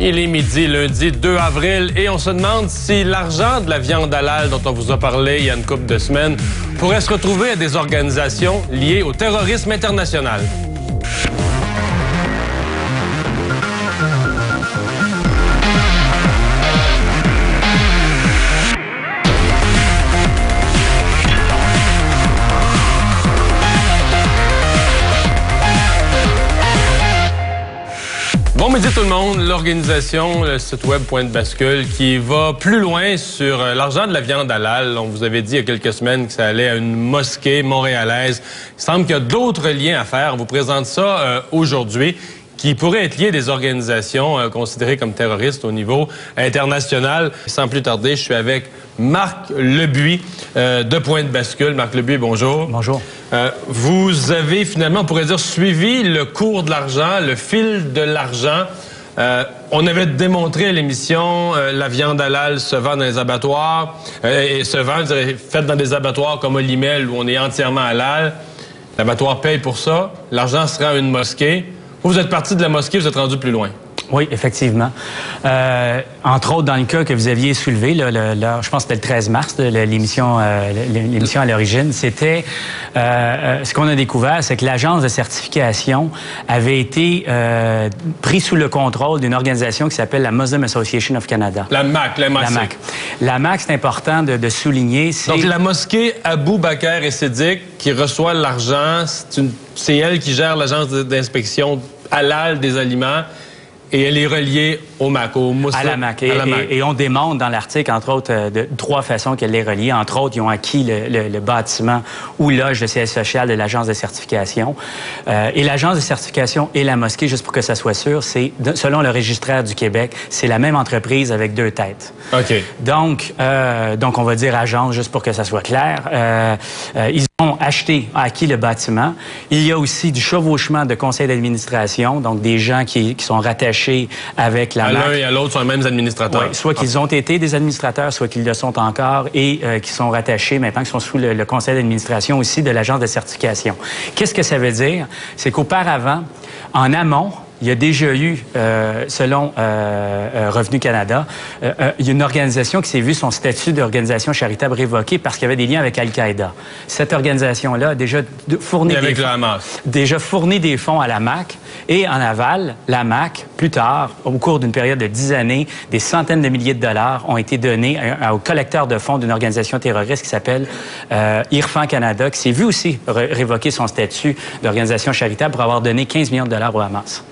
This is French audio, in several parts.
Il est midi, lundi 2 avril, et on se demande si l'argent de la viande halal dont on vous a parlé il y a une couple de semaines pourrait se retrouver à des organisations liées au terrorisme international. Bon midi tout le monde, l'organisation, le site web Point de bascule qui va plus loin sur l'argent de la viande halal. On vous avait dit il y a quelques semaines que ça allait à une mosquée montréalaise. Il semble qu'il y a d'autres liens à faire. On vous présente ça aujourd'hui, qui pourraient être liés à des organisations considérées comme terroristes au niveau international. Sans plus tarder, je suis avec Marc Lebuy de Point de bascule. Marc Lebuy, bonjour. Bonjour. Vous avez finalement, on pourrait dire, suivi le cours de l'argent, le fil de l'argent. On avait démontré à l'émission la viande halal se vend dans les abattoirs et se vend, je dirais, faite dans des abattoirs comme Olimel où on est entièrement halal. L'abattoir paye pour ça. L'argent se rend à une mosquée. Vous êtes parti de la mosquée, vous êtes rendu plus loin. Oui, effectivement. Entre autres, dans le cas que vous aviez soulevé, je pense que c'était le 13 mars, l'émission à l'origine, c'était ce qu'on a découvert, c'est que l'agence de certification avait été prise sous le contrôle d'une organisation qui s'appelle la Muslim Association of Canada. La MAC, la MAC. La MAC. La MAC, c'est important de souligner. Donc, la mosquée Abou Bakr et Siddiq qui reçoit l'argent, c'est elle qui gère l'agence d'inspection halal des aliments. Et elle est reliée au MAC, au Muslim. À la MAC. Et on démontre dans l'article, entre autres, de trois façons qu'elle est reliée. Entre autres, ils ont acquis le bâtiment ou loge de siège social de l'agence de certification. Et l'agence de certification et la mosquée, juste pour que ça soit sûr, c'est, selon le registraire du Québec, c'est la même entreprise avec deux têtes. OK. Donc, on va dire agence, juste pour que ça soit clair. Ils ont acquis le bâtiment. Il y a aussi du chevauchement de conseil d'administration, donc des gens qui sont rattachés avec la MAC. L'un et à l'autre sont les mêmes administrateurs. Oui, soit qu'ils ont été des administrateurs, soit qu'ils le sont encore et qui sont rattachés maintenant, qui sont sous le conseil d'administration aussi de l'agence de certification. Qu'est-ce que ça veut dire? C'est qu'auparavant, en amont, il y a déjà eu, selon Revenu Canada, il y a une organisation qui s'est vue son statut d'organisation charitable révoqué parce qu'il y avait des liens avec Al-Qaïda. Cette organisation-là a déjà fourni des fonds à la MAC et en aval, la MAC, plus tard, au cours d'une période de 10 années, des centaines de milliers de dollars ont été donnés au collecteur de fonds d'une organisation terroriste qui s'appelle IRFAN Canada, qui s'est vu aussi révoquer son statut d'organisation charitable pour avoir donné 15 millions de dollars au Hamas.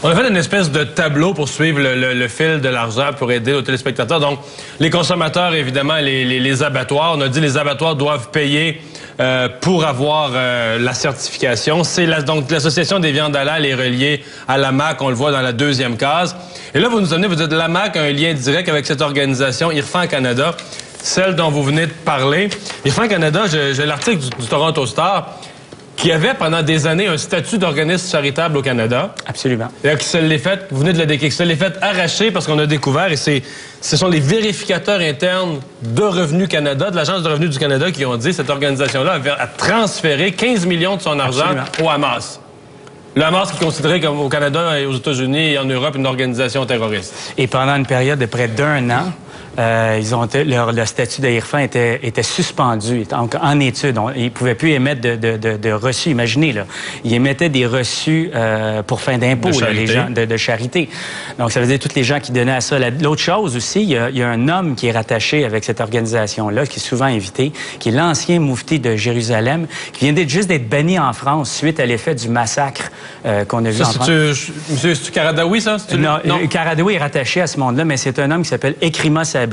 On a fait une espèce de tableau pour suivre le fil de l'argent pour aider nos téléspectateurs. Donc, les consommateurs, évidemment, les abattoirs. On a dit que les abattoirs doivent payer pour avoir la certification. Donc, l'Association des viandes halal est reliée à la MAC, on le voit dans la deuxième case. Et là, vous nous dites la MAC a un lien direct avec cette organisation, IRFAN Canada, celle dont vous venez de parler. IRFAN Canada, j'ai l'article du Toronto Star, qui avait pendant des années un statut d'organisme charitable au Canada. Absolument. Et qui se l'est fait, vous venez de le décrire, qui se l'est fait arracher parce qu'on a découvert, et ce sont les vérificateurs internes de Revenu Canada, de l'Agence de revenus du Canada, qui ont dit que cette organisation-là a transféré 15 millions de son argent au Hamas. Le Hamas qui est considéré comme au Canada et aux États-Unis et en Europe une organisation terroriste. Et pendant une période de près d'1 an, le statut d'IRFAN était suspendu, donc en étude. Ils ne pouvaient plus émettre de reçus. Imaginez, là, ils émettaient des reçus pour fin d'impôt, les gens de charité. Donc, ça veut dire tous les gens qui donnaient à ça. L'autre chose aussi, il y a un homme qui est rattaché avec cette organisation-là, qui est souvent invité, qui est l'ancien moufti de Jérusalem, qui vient juste d'être banni en France suite à l'effet du massacre qu'on a vu en France. Monsieur Karadawi, ça? Non, Karadawi est rattaché à ce monde-là, mais c'est un homme qui s'appelle Ekrima Sabri.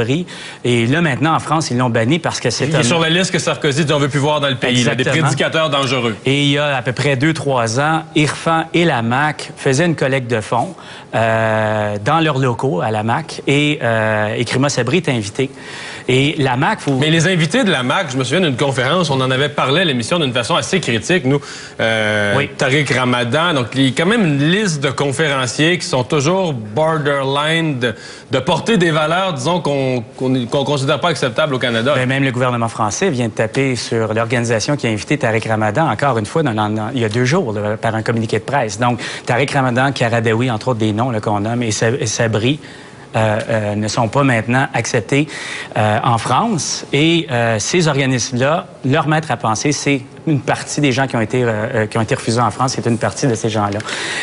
Et là, maintenant, en France, ils l'ont banni parce que c'est... Il est sur la liste que Sarkozy dit on veut plus voir dans le pays. Là, des prédicateurs dangereux. Et il y a à peu près 2-3 ans, IRFAN et la MAC faisaient une collecte de fonds dans leurs locaux à la MAC et Ekrima Sabri est invité. Et la MAQ, Mais les invités de la MAQ, je me souviens d'une conférence, on en avait parlé à l'émission d'une façon assez critique, nous. Oui. Tariq Ramadan, donc il y a quand même une liste de conférenciers qui sont toujours borderline de porter des valeurs, disons, qu'on considère pas acceptables au Canada. Ben, même le gouvernement français vient de taper sur l'organisation qui a invité Tariq Ramadan, encore une fois, il y a 2 jours, là, par un communiqué de presse. Donc, Tariq Ramadan, Karadawi, entre autres des noms qu'on nomme, et Sabri, ne sont pas maintenant acceptés en France. Et ces organismes-là, leur maître à penser, c'est une partie des gens qui ont été refusés en France, c'est une partie de ces gens-là.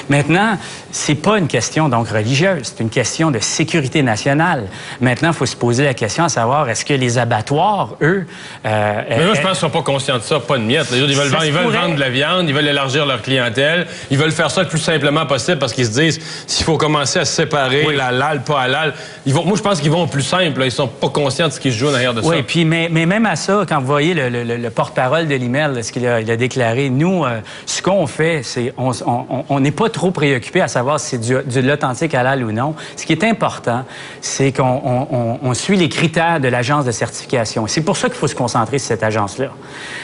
Maintenant, c'est pas une question donc religieuse, c'est une question de sécurité nationale. Maintenant, il faut se poser la question à savoir, est-ce que les abattoirs, eux... Mais moi, je pense qu'ils sont pas conscients de ça, pas de miettes. Ils veulent vendre de la viande, ils veulent élargir leur clientèle, ils veulent faire ça le plus simplement possible parce qu'ils se disent, s'il faut commencer à séparer la halal, pas halal, moi, je pense qu'ils vont au plus simple. Là. Ils sont pas conscients de ce qui se joue derrière de ça. Oui, puis mais même à ça, quand vous voyez le porte-parole de l'IMEL, ce qu'il a déclaré, nous, ce qu'on fait, c'est on n'est pas trop préoccupé à savoir si c'est de l'authentique halal ou non. Ce qui est important, c'est qu'on suit les critères de l'agence de certification. C'est pour ça qu'il faut se concentrer sur cette agence-là.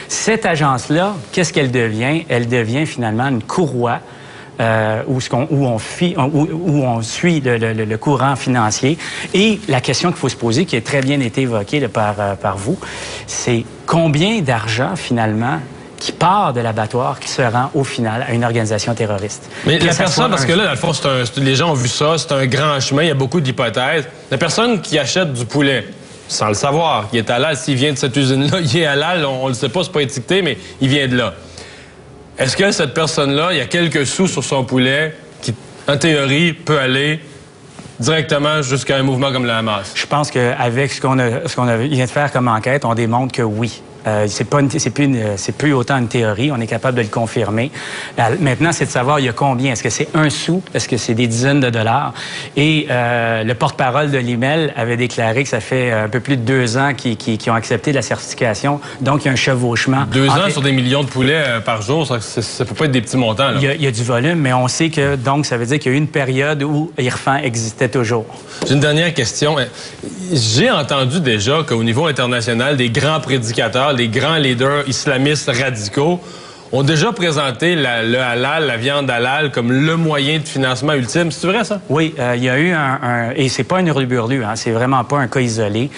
Cette agence-là, qu'est-ce qu'elle devient? Elle devient finalement une courroie où on suit le courant financier. Et la question qu'il faut se poser, qui a très bien été évoquée là, par vous, c'est combien d'argent, finalement, qui part de l'abattoir, qui se rend au final à une organisation terroriste. Mais la personne, parce que là, dans le fond, les gens ont vu ça, c'est un grand chemin, il y a beaucoup d'hypothèses. La personne qui achète du poulet, sans le savoir, qui est halal, s'il vient de cette usine-là, il est halal, on le sait pas, c'est pas étiqueté, mais il vient de là. Est-ce que cette personne-là, il y a quelques sous sur son poulet qui, en théorie, peut aller directement jusqu'à un mouvement comme le Hamas? Je pense qu'avec ce qu'on vient de faire comme enquête, on démontre que oui. C'est plus autant une théorie, on est capable de le confirmer. Maintenant, c'est de savoir il y a combien. Est-ce que c'est 1 sou? Est-ce que c'est des dizaines de dollars? Et le porte-parole de l'IMEL avait déclaré que ça fait un peu plus de 2 ans qu'ils ont accepté la certification. Donc, il y a un chevauchement. 2 ans sur des millions de poulets par jour, ça peut pas être des petits montants. Là. Il y a du volume, mais on sait que, donc, ça veut dire qu'il y a eu une période où Irfan existait toujours. J'ai une dernière question. J'ai entendu déjà qu'au niveau international, des grands prédicateurs, des grands leaders islamistes radicaux ont déjà présenté le halal, la viande halal, comme le moyen de financement ultime. C'est vrai, ça? Oui, il y a eu et c'est pas une hurluburlu, hein, c'est vraiment pas un cas isolé.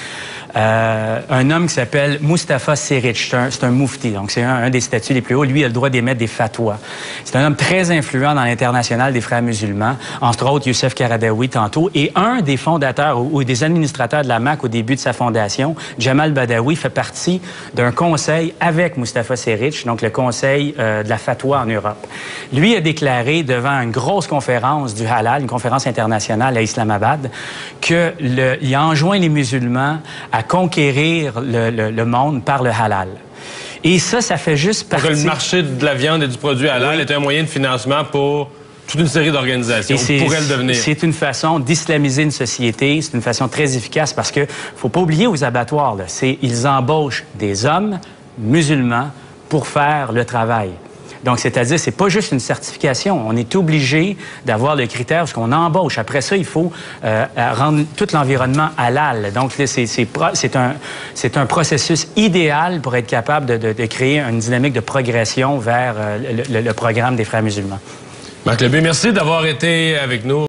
Un homme qui s'appelle Mustafa Seric, c'est un moufti, donc c'est un des statuts les plus hauts. Lui, il a le droit d'émettre des fatwas. C'est un homme très influent dans l'international des frères musulmans, entre autres Youssef Karadawi tantôt, et un des fondateurs ou des administrateurs de la MAQ au début de sa fondation, Jamal Badawi, fait partie d'un conseil avec Mustafa Seric, donc le conseil de la fatwa en Europe. Lui a déclaré devant une grosse conférence du halal, une conférence internationale à Islamabad, qu'il a enjoint les musulmans à conquérir le monde par le halal. Et ça fait juste partie... Donc, le marché de la viande et du produit halal est un moyen de financement pour toute une série d'organisations. Pourrait le devenir. C'est une façon d'islamiser une société. C'est une façon très efficace parce que faut pas oublier aux abattoirs, là, ils embauchent des hommes musulmans pour faire le travail. Donc, c'est-à-dire, c'est pas juste une certification. On est obligé d'avoir le critère parce qu'on embauche. Après ça, il faut rendre tout l'environnement halal. Donc, c'est un processus idéal pour être capable de créer une dynamique de progression vers le programme des Frères musulmans. Marc Lebé, merci d'avoir été avec nous.